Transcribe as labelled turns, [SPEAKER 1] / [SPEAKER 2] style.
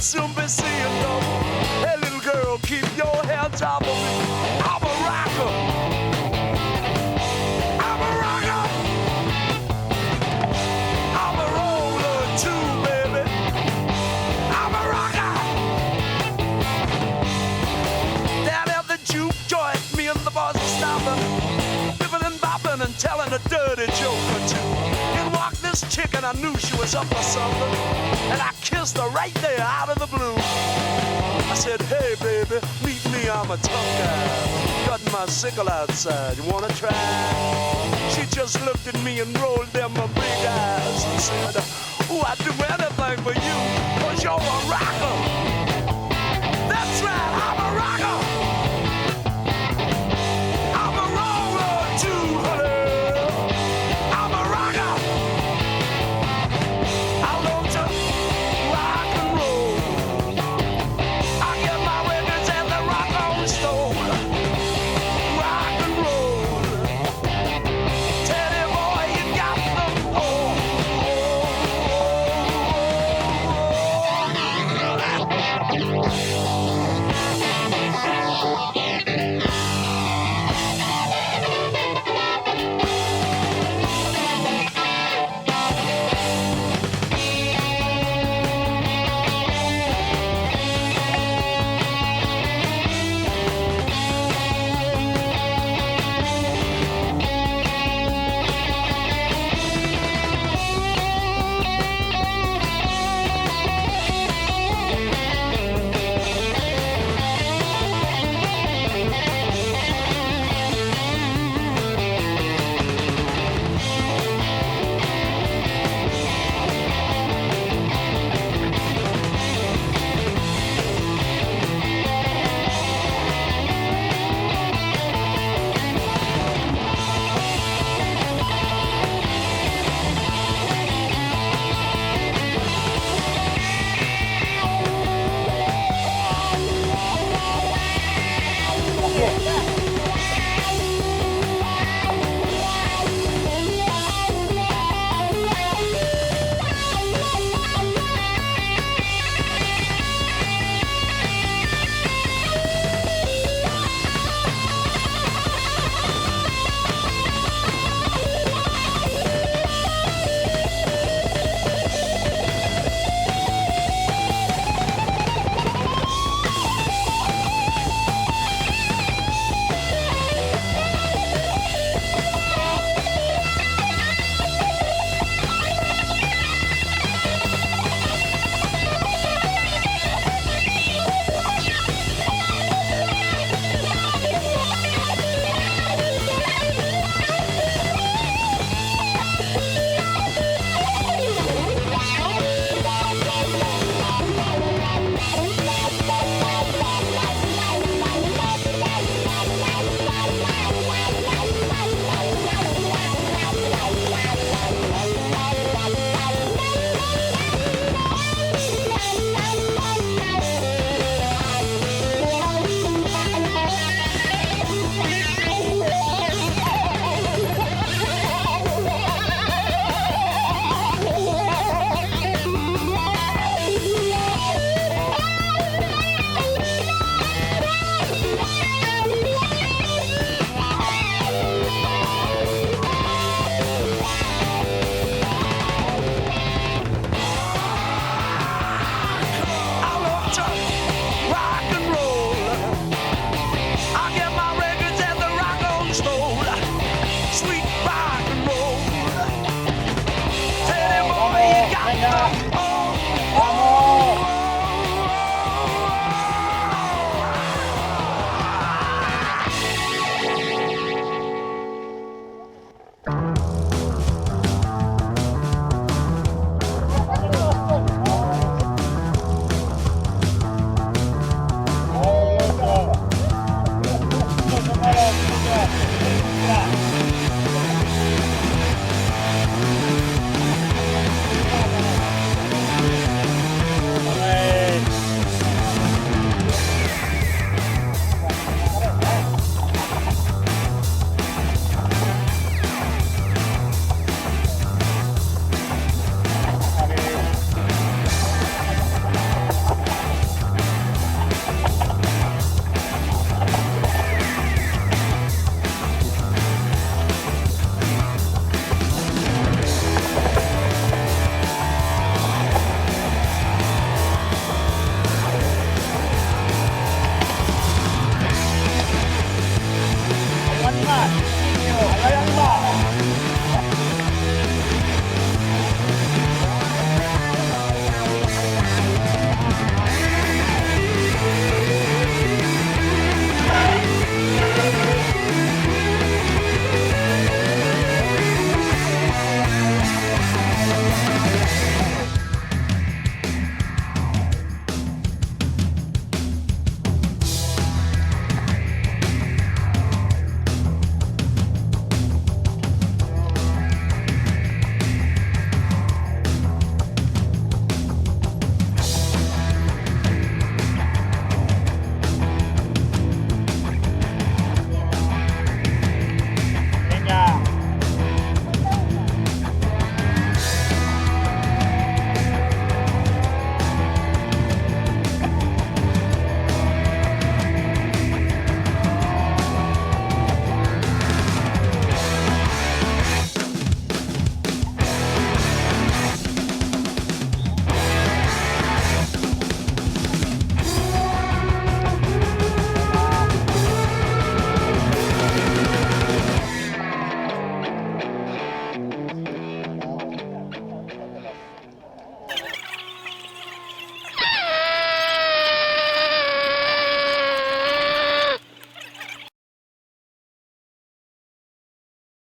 [SPEAKER 1] soon be seeing you. Hey, little girl, keep your hands off of me. I'm a rocker. I'm a rocker. I'm a roller too, baby. I'm a rocker. Down at the juke joint, me and the boys are stopping, bipping and bopping and telling a dirty joke or two. In walked this chick and I knew she was up for something, and I kissed her right there out of the blue. I said, hey baby, meet me, I'm a tough guy, cutting my sickle outside, you wanna try? She just looked at me and rolled them her big eyes and said, oh, I'd do anything for you, 'cause you're a rocker.